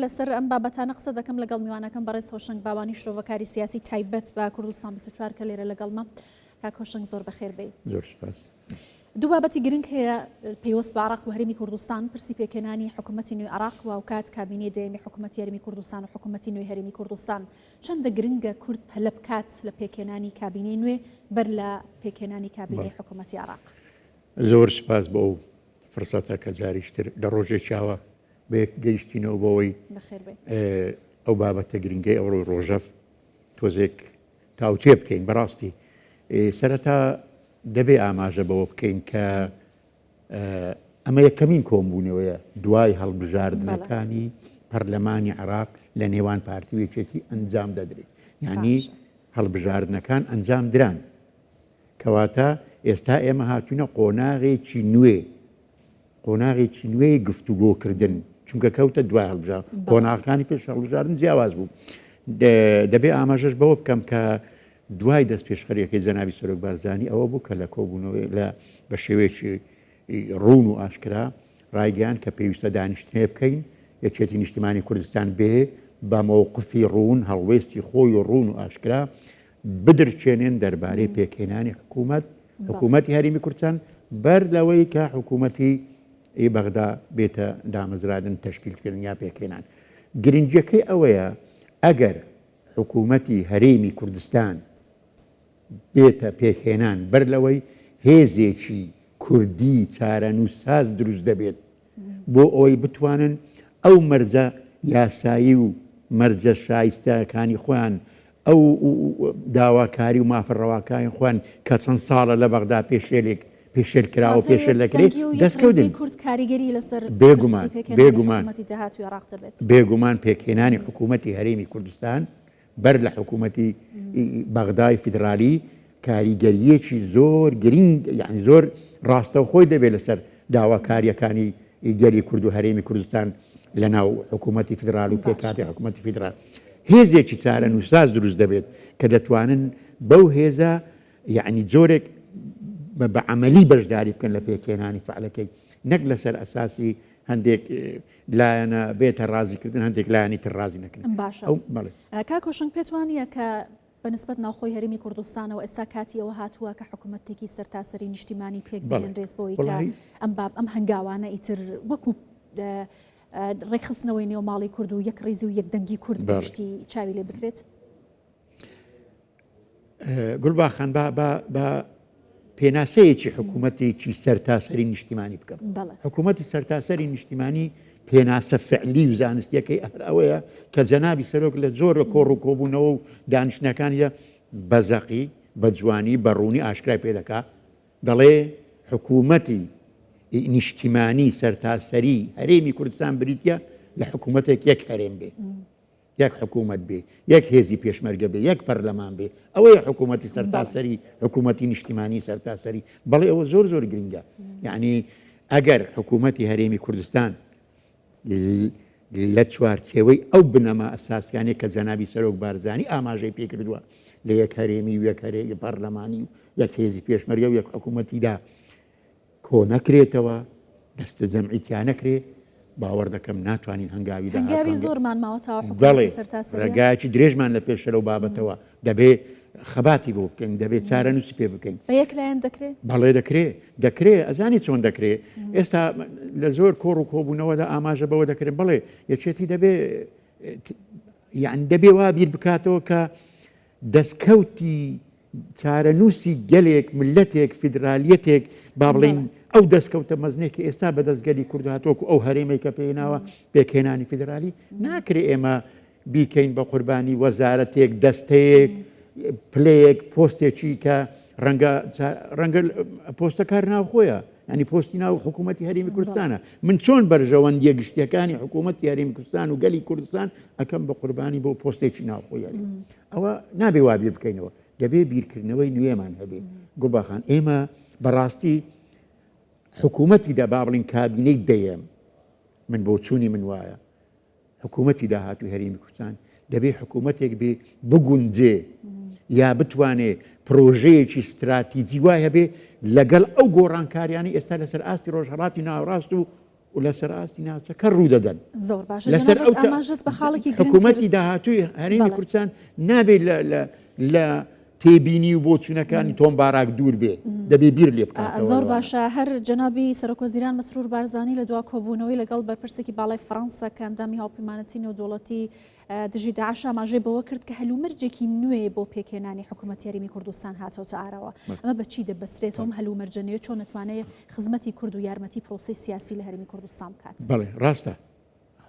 لەسەر ئەم بابەتانە قسە دەکەم لەگەڵ میوانەکەم بەڕێز هۆشنگ باوانی شرۆڤەکاری سیاسی تایبەت بە کوردستان 24 کە لێرە لەگەڵمە. کاک هۆشنگ زۆر بەخێر بێ. زۆر سپاس. دوو بابەتی گرنگ هەیە پەیوەست بە عێراق و هەرێمی کوردستان، پرسی پێکێنانی حکوومەتی نوێی عێراق و ئەوکات کابینەی دەیەمی حکوومەتی هەرێمی کوردستان و حکوومەتی نوێی هەرێمی کوردستان. چەندە گرنگە کورد هەلە بکات لە پێکێنانی کابینەی نوێ بەر لە پێکێنانی کابینەی حکوومەتی عێراق؟ زۆر سپاس بۆ ئەو فرسەتە کە جاریشتر لە ڕۆژێکیاوە بەیەک گەیشتینەوە بۆەوەی ئەو بابەتە گرنگەی ئەوڕۆی ڕۆژەف تۆزێک تاوتێ بکەین. بەڕاستی سەرەتا دەبێ ئاماژە بەوە بکەین کە ئەمە یەکەمین کۆمبوونەوەیە دوای هەڵبژاردنەکانی پەرلەمانی عێراق لە نێوان پارتیوێکێتی ئەنجام دەدرێت. یعنی هەڵبژاردنەکان ئەنجام دران، کەواتە ئێستا ئێمە هاتوونە قۆناغێکی نوێی گفتوگۆکردن، چونکە کەوتە دوای هەڵبژار قۆناغەکانی پێش هەڵبژاردن جیاواز بوو. دەبێ ئاماژەش بەوە بکەم کە دوای دەست پێشخەریەکەی جەنابی سەرۆک بارزانی ئەوە بوو کە لە کۆبوونەوەی بە شێوەیەکی ڕوون و ئاشکرا ڕایگەیان کە پێویستە دانیشتنێ بکەین یەکێتی نیشتیمانی کوردستان بێ بە مۆوقفی ڕوون هەڵوێستی خۆی و ڕوون و ئاشکرا بدرچێنێن دەربارەی پێکهێنانی حکوومەتی هەرێمی کوردستان بەر لەوەی کە حکوومەتی بەغدا بێتە دامەزرادن تەشکیلکردن یا پێکهێنان. گرنگیەکەی ئەوەیە ئەگەر حکوومەتی هەرێمی کوردستان بێتە پێکهێنان بەر لەوەی هێزێکی کوردی چارەنووساز دروست دەبێت بۆ ئەوەی بتوانن ئەو مەرجە یاسایی و مەرجە شایستەکانی خۆیان ئەو داواکاری و مافڕەواکانی خۆیان کە چەند ساڵە لە بەغدا پێشێلکرا و پێشێل دەکرێت دەستکەوتن. بێگومان پێکهێنانی حکوومەتی هەرێمی کوردستان بەر لە حکوومەتی بەغدای فیدرالی کاریگەریەکی زۆر گرنگ، یعنی زۆر ڕاستەوخۆی دەبێت لەسەر داواکاریەکانی گەری کورد و هەرێمی کوردستان لە ناو حکوومەتی فیدرال و پێکاتی حکوومەتی فیدرال. هێزێکی چارەنووساز دروست دەبێت کە دەتوانن بەو هێزە یعنی جۆرێک بە عەمەلی بەشداری بکەن لە پێکهێنانی فعلەکەی، نەک لەسەر ئەساسی هەندێک لایەنە بێتە ڕازیکردن هەندێک لایەنی تر ڕازی نەکەن. باشە. کاک هۆشنگ پێت وانییە کە بەنسبەت ناوخۆی هەرێمی کوردستانەوە ئێستا کاتی ئەوە هاتووە کە حکوومەتێکی سەرتاسەری نیشتیمانی پێک بێنرێت بۆی کە ئەم هەنگاوانە ئیتر وەکو ڕێکخستنەوەی نێوماڵی کورد و یەک ڕێزی و یەک دەنگی کورد بەشتی چاوی لێ بکرێت؟ گولباخان بە پێناسەیەکی حکوومەتێکی سەرتاسەری نیشتیمانی بکەم. حکوومەتی سەرتاسەری نیشتیمانی پێناسە فعلی و زانستیەکەی ئەوەیە کە جەنابی سەرۆک لە زۆر لە کۆڕ و کۆبوونەوە و دانیشتنەکانیە بەزەقی بە جوانی بەڕوونی ئاشکرای پێ دەکات، دەڵێ حکوومەتی نیشتیمانی سەرتاسەری هەرێمی کوردستان بریتە لە حکوومەتێک یەک هەرێم بێ، یەک حکوومەت بێ، یەک هێزی پێشمەرگە بێ، یەک پەرلەمان بێ، ئەوەیە حکوومەتی سەرتاسەری حکوومەتی نیشتیمانی سەرتاسەری. بەڵێ ئەوە زۆر زۆر گرنگە. یعنی ئەگەر حکوومەتی هەرێمی کوردستان لە چوارچێوەی ئەو بنەما ئەساسیانەی کە جەنابی سەرۆک بارزانی ئاماژەی پێکردووە لە یەک هەرێمی و یەک هەرێمی پەرلەمانی و یەک هێزی پێشمەرگە و یەک حکوومەتیدا کۆ نەکرێتەوە، دەستە جەمعیتیان نەکرێت، باوەڕ دەکەم ناتوانین هەنگاوی زۆرمان ماوەتەوە ڕێگایکی درێژمان لە پێش لەو بابەتەوە دەبێ خەباتی بۆ بکەین، دەبێت چارەنووسی پێ بکەین. بە یەک لایەن دەکرێت؟ بەڵێ دەکرێت ئەزانی چۆن دەکرێت. ئێستا لە زۆر کۆڕ و کۆبوونەوەدا ئاماژە بەوە دەکرێن بڵێ یەکێتی دەبێ وا بیر بکاتەوە کە دەستکەوتی چارەنووسی گەلێک ملەتێک فیدرالیەتێک با بڵین ئەو دەستکەوتە مەزنێکی ئێستا بە دەستگەلی کورد هاتووەکو ئەو هەرێمەی کە پێیناوە پێکهێنانی فیدرالی ناکرێ ئێمە بیکەین بە قوربانی وەزارەتێک دەستەیەک پلەیەک پۆستێکی کە ڕەنگە پۆستە کار ناو خۆیە، ینی پۆستی ناو حکوومەتی هەرێمی کوردستانە. من چۆن بەرژەوەندیە گشتیەکانی حکوومەتی هەرێمی کوردستان و گەلی کوردستان ئەەکەم بە قوربانی بۆ پۆستێکی ناوخۆی ئەوە نابێ وابیر بکەینەوە، دەبێ بیرکردنەوەی نوێمان هەبێ. گوڵباخان ئێمە بەڕاستی حکوومەتی دا با بڵین کابینەی دەیەم من بۆ چوونی من وایە حکوومەتی داهاتوی هەرێمی کوردستان دەبێ حکوومەتێک بێ بگونجێ یا بتوانێ پرۆژەیەکی استراتیجی وایە بێ لەگەڵ ئەو گۆڕانکاریانی ئێستا لەسەر ئاستی ڕۆژهەڵاتی ناوەڕاست و و لەسەر ئاستی ناوچەکە ڕوودەدەن زۆر باشە لەسەر ئەو ئاماژەت بە خاڵێکی حکوومەتی داهاتووی هەرێمی کوردستان نابێت لە تێبینی و بۆچوونەکانی تۆم باراک دوور بێ دەبێ بیر لێ بکاتەوە. زۆر باشە هەر جەنابی سەرۆکوەزیران مەسرور بارزانی لە دوا کۆبوونەوەی لەگەڵ بەرپرسێکی باڵای فەڕەنسا کە ئەندامی هاوپەیمانەتی نێودوڵەتی دژی داعش ئاماژەی بەوە کرد کە هەلومەرجێکی نوێ بۆ پێکهێنانی حکوومەتی هەرێمی کوردستان هاتەوە ئارەوە. ئەمە بەچی دەبەسترێتەوە هەلومەرجەنەیە چۆن نتوانێت خزمەتی کورد و یارمەتی پرۆسی سیاسی لە هەرێمی کوردستان بکات. بەڵێ ڕاستە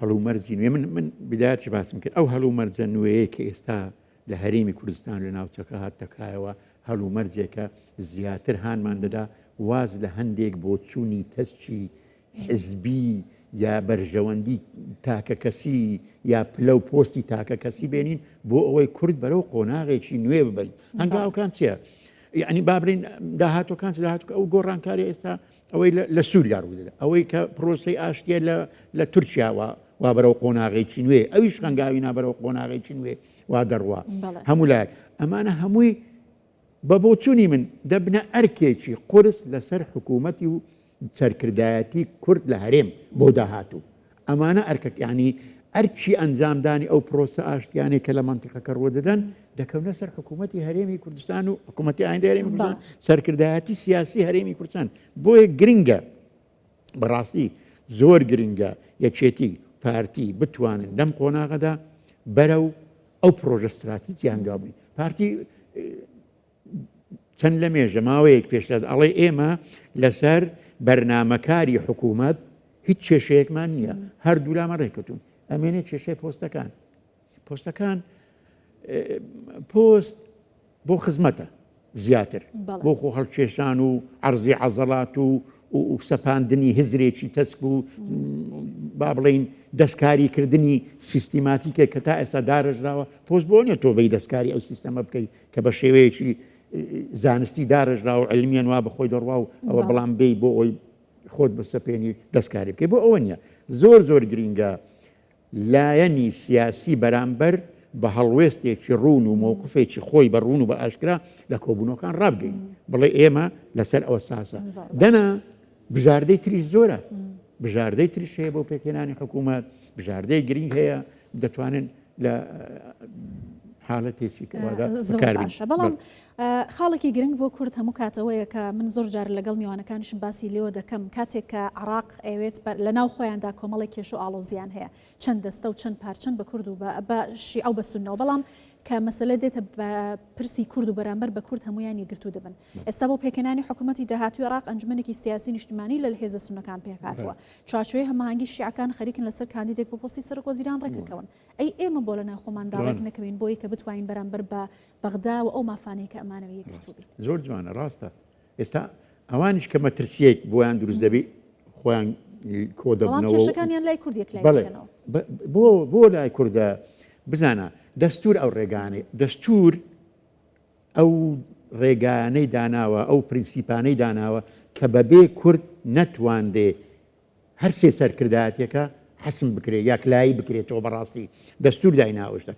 هەلومەرجی نوێ من بدایەتی باسم کرد ئەو هەلومەرجە نوێیە کە ئێستا لە هەرێمی کوردستان لە ناوچەکە هاتەکایەوە هەلومەرجێکە زیاتر هانمان دەدا واز لە هەندێک بۆ چوونی تەسچی حزبی یا بەرژەوەندی تاکە کەسی یا پلە و پۆستی تاکە کەسی بێنین بۆ ئەوەی کورد بەرەو قۆناغێکی نوێ ببین. هەنگاوکان چییە؟ یعنی بابرین داهاتۆکان داهاتوکە ئەو گۆڕانکاری ئێستا ئەوەی لە سووریا ڕوودەدا ئەوەی کە پرۆسی ئاشتیە لە تورکیاوە وا بەرەو قۆناغێکی نوێ ئەویش خەنگاوی نابەرەو قۆناغێکی نوێ وا دەڕوا هەموو لایەک ئەمانە هەمووی بە بۆچوونی من دەبنە ئەرکێکی قورس لەسەر حکوومەتی و سەرکردایەتی کورد لە هەرێم بۆ داهاتوو ئەمانە ئەرکە یعنی ئەرچی ئەنجامدانی ئەو پرۆسە ئاشتیانێک کە لە منتیقەکە ڕوە دەدەن دەکەونە سەر حکوومەتی هەرێمی کوردستان و حکوومەتی ئایندە هەرێمی کوردستان سەرکردایەتی سیاسی هەرێمی کوردستان بۆیە گرنگە بەڕاستی زۆر گرنگە یەکێتی پارتی بتوانن لەم قۆناغەدا بەرەو ئەو پرۆژە استراتیجی هەنگاوی پارتی چەند لە مێژە ماوەیەک پێشتر ئەڵێ ئێمە لەسەر بەرنامەکاری حکوومەت هیچ کێشەیەکمان نییە هەردوو لامە ڕێکەوتون ئەمێنێ کێشەی پۆستەکان پۆست بۆ خزمەتە زیاتر بۆ خۆ هەڵکێشان و عەرزی عەزەڵات و سەپاندنی هزرێکی تەسک و با بڵێین دەستکاریکردنی سیستیماتیکە کە تا ئێستا داڕژراوە پۆست بۆ نیە تۆ بەی دەستکاری ئەو سیستەمە بکەیت کە بە شێوەیەکی زانستی داڕژراوە علمیان وا بەخۆی دەڕوا و ئەوە بەڵام بێی بۆ ئەوی خۆت بەسەپێنی دەستکاری بکەی بۆ ئەوە نییە زۆر گرینگە لایەنی سیاسی بەرامبەر بە هەڵوێستێکی ڕوون و مووقفێکی خۆی بە ڕوون و بە ئاشکرا لە کۆبوونەکان ڕابگەین بڵێ ئێمە لەسەر ئەوە ساسە دەنا بژاردەی تریش زۆرە بژاردەی تریش هەیە بۆ پێکهێنانی حکوومەت بژاردەی گرنگ هەیە دەتوانن لە حالەتێکی باشە بەڵام خاڵێکی گرنگ بۆ کورد هەموو کاتەوەیە کە من زۆر جار لەگەڵ میوانەکانیشم باسی لێوە دەکەم کاتێک کە عراق ئەوێت لە ناو خۆیاندا کۆمەڵی کێش و ئاڵۆزیان هەیە چەند دەستە و چەند پارچەند بە کورد و بە شیعە و بە سوننەوە بەڵام کە مەسەلە دێتە بە پرسی کورد و بەرامبەر بە کورد هەمویان یەکگرتو دەبن ئێستا بۆ پێکهێنانی حکوومەتی داهاتووی عراق ئەنجومەنێکی سیاسی نیشتیمانی لە هێزە سوننەکان پێکاتوە چاچۆی هەماهەنگی شیعەکان خەریکن لەسەر کاندیدێک بۆ پۆستی سەرۆکوەزیران ڕێکەکەون ئەی ئێمە بۆ لە ناو خۆمان داڕێک نەکەوین بۆی کە بتوانین بەرامبەر بە بەغدا و ئەو مافانەی کە ئەمانەوە یەکگرتو بین زۆر جوانە ڕاستە ئێستا ئەوانیش کە مەترسیەک بۆیان دروست دەبێت خۆیان کۆ دەبنەوە کێشەکانیان لای کوردێک لای بۆ لای کووردە بزانە دەستور ئەو ڕێگانەی دەستور ئەو ڕێگانەی داناوە ئەو پرینسیپانەی داناوە کە بەبێ کورد نەتواندێ هەر سێ سەرکردایەتێکە حەسم بکرێت یاکلایی بکرێتەوە بەڕاستی دەستور دایناوەشتە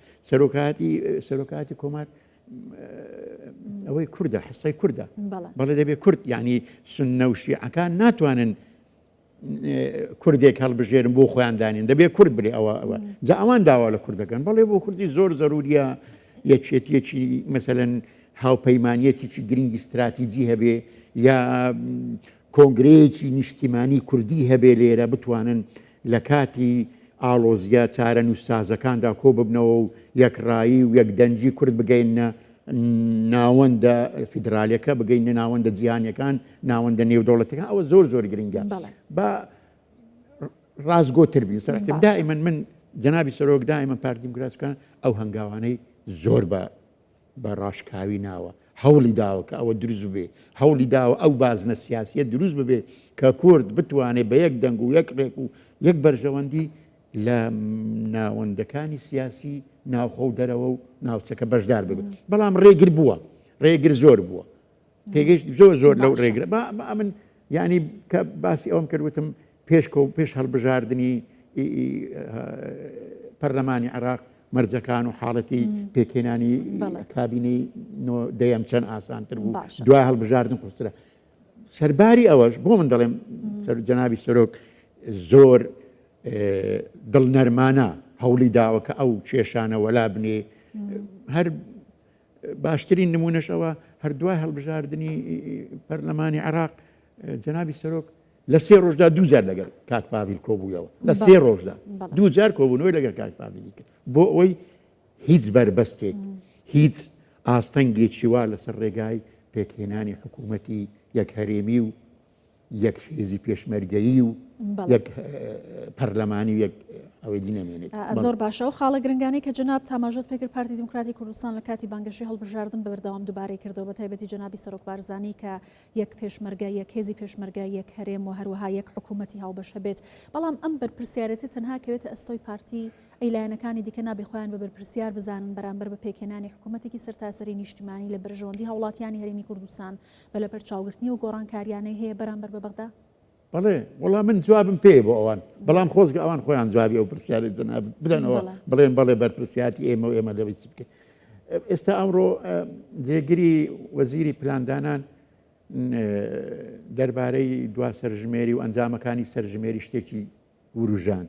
سەرۆکاتی کۆمار ئەوەی کووردە حسای کووردە بەڵێ دەبێت کورد یعنی سوننە و شیعەکان ناتوانن کوردێک هەڵبژێرن بۆ خۆیان دانین دەبێت کورد برێ ئەوە جا ئەوان داوا لە کوردەکەن بەڵێ بۆ کوردی زۆر زەروریە یەکێتیەکی مەسەلەن هاوپەیمانیەتێکی گرنگی استراتیجی هەبێ یا کۆنگرەیەکی نیشتیمانی کوردی هەبێ لێرە بتوانن لە کاتی ئاڵۆزیە چارە نووسازەکاندا کۆ ببنەوە و یەکڕایی و یەکدەنجی کورد بگەینە ناوەندە فیدراالەکە بگەینە ناوەندە جیهانیەکان ناوەندە نێودەوڵەتەکان ئەوە زۆر گرنگە بە ڕازگۆتر بین سەرەکەم دائیمەن من جەنابی سەرۆک دائیمەن پارتی دیموکراتیەکان ئەو هەنگاوانەی زۆر بە ڕاشکاوی ناوە هەوڵی داوە کە ئەوە دروست بێ هەوڵی داوە ئەو بازنە سیاسیە دروست ببێ کە کورد بتوانێت بە یەک دەنگ و یەک ڕێک و یەک بەرژەوەندی لە ناوەندەکانی سیاسی ناوخۆ و دەرەوە و ناوچەکە بەشدار ببێت بەڵام ڕێگر بووە ڕێگر زۆر بووە تێگەشت زۆر لەو ڕێگرە من ینی کە باسی ئەوم کردوتم پێش هەڵبژاردننی پەرلەمانی عراق مەرجەکان و حاڵەتی پێکهێنانی کابینەی دەیەم چەند ئاسانتر بوو دوای هەڵبژاردن قوترە سەرباری ئەوەش بۆ من دەڵێم جەنابی سەرۆک زۆر دڵنەرمانە هەوڵی داوە کە ئەو کێشانە وەلا بنێ هەر باشترین نمونەشەوە هەردوای هەڵبژاردننی پەرلەمانی عێراق جەنابی سەرۆک لە 3 ڕۆژدا 2 جار لەگەڵ کاک پاڤیل کۆبوویەوە لە 3 ڕۆژدا 2 جار کۆبوونەوەی لەگەڵ کاک پاڤیلی کرد بۆ ئەوەی هیچ بەربەستێک هیچ ئاستەنگێکی وا لەسەر ڕێگای پێکهێنانی حکوومەتی یەک هەرێمی و یەک حێزی پێشمەرگەیی و یەک پەرلەمانی و یەک ئەوەی دینەمێنێت زۆر باشە و خاڵە گرنگانی کە جناب تاماژەت پێکرد پارتی دموکراتی کوردستان لە کاتی بانگەشەی هەڵبژاردن بە بەردەوام دووبارەی کردەوە بە تایبەتی جنابی سەرۆک بارزانی کە یەک پێشمەرگە یەک هێزی پێشمەرگە یەک هەرێم و هەروەها یەک حکوومەتی هاوبەشە بێت بەڵام ئەم بەرپرسیارەتی تەنها کەوێتە ئەستۆی پارتی ئەیلایەنەکانی دیکە نابێ خۆیان بە بەرپرسیار بزانن بەرامبەر بە پێکهێنانی حکوومەتێکی سەرتاسەری نیشتیمانی لە بەرژەوەندی هاوڵاتیانی هەرێمی کوردستان بە لەبەر چاوگرتنی و گۆڕانکاریانەی هەیە بەرامبەر بە بەغدا بەڵێ وەڵام من جوابم پێ بۆ ئەوان بەڵام خۆزگە ئەوان خۆیان جوابی ئەو پرسیارە جەناب بدەنەوە بڵێن بەڵێ بەرپرسیاتی ئێمە و ئێمە دەبێت چ بکەین ئێستا ئەمڕۆ جێگیری وەزیری پلاندانان دەربارەی دوا سەرژمێری و ئەنجامەکانی سەرژمێری شتێکی وروژان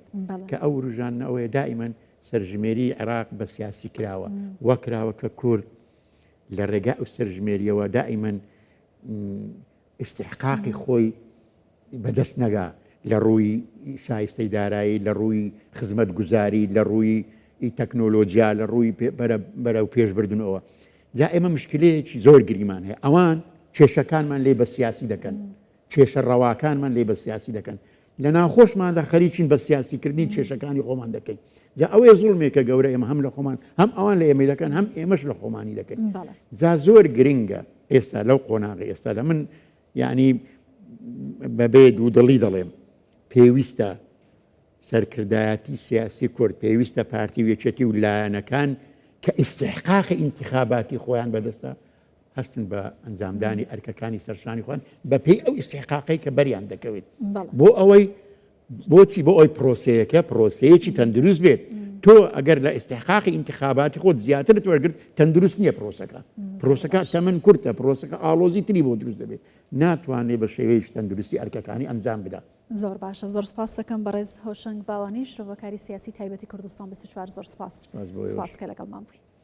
کە ئەو وروژانەوەی دائیمەن سەرژمێری عێراق بە سیاسی کراوە وەکراوە کە کورد لە ڕێگا ئەو سەرژمێریەوە دائیمەن استحقاقی خۆی بەدەست نەگا لە ڕووی شایستەی دارایی لە ڕووی خزمەت گوزاری لە ڕووی تەکنۆلۆژیا لە ڕووی بەرەو پێشبردنەوە جا ئێمە مشکلەیەکی زۆر گریمان هەیە ئەوان کێشەکانمان لێ بە سیاسی دەکەن کێشە ڕەواکانمان لێ بە سیاسی دەکەن لە ناخۆشماندا خەریکین بە سیاسیکردنی کێشەکانی خۆمان دەکەین جا ئەوەیە زوڵمێکە گەورە ئێمە هەم لە خۆمان هەم ئەوان لە ئێمە دەکەن هەم ئێمەش لە خۆمانی دەکەین جا زۆر گرنگە ئێستا لەو قۆناغی ئێستا لە من یعنی بەبێ دوودڵی دەڵێم پێویستە سەرکردایەتی سیاسی کورد پێویستە پارتی و یەکێتی و لایەنەکان کە ئیستحقاقی ئینتیخاباتی خۆیان بەدەستە هەستن بە ئەنجامدانی ئەرکەکانی سەرشانی خۆیان بە پێی ئەو ئیستحقاقی کە بەریان دەکەوێت بۆ ئەوەی بۆچی بۆ ئەوی پرۆسەیەکە پرۆسەیەکی تەندروست بێت تۆ ئەگەر لە ئیستحقاقی ئینتیخاباتی خۆت زیاترت وەرگرت تەندروست نییە پرۆسەکە تەمەن کورتە پرۆسەکە ئاڵۆزی تری بۆ دروست دەبێت ناتوانێت بە شێوەیەکی تەندروستی ئەرکەکانی ئەنجام بدات زۆر باشە زۆر سپاس دەکەم بەڕێز هۆشنگ باوانی شرۆڤەکاری سیاسی تایبەتی کوردستان 24 زۆر سپاس کە لەگەڵمان بووی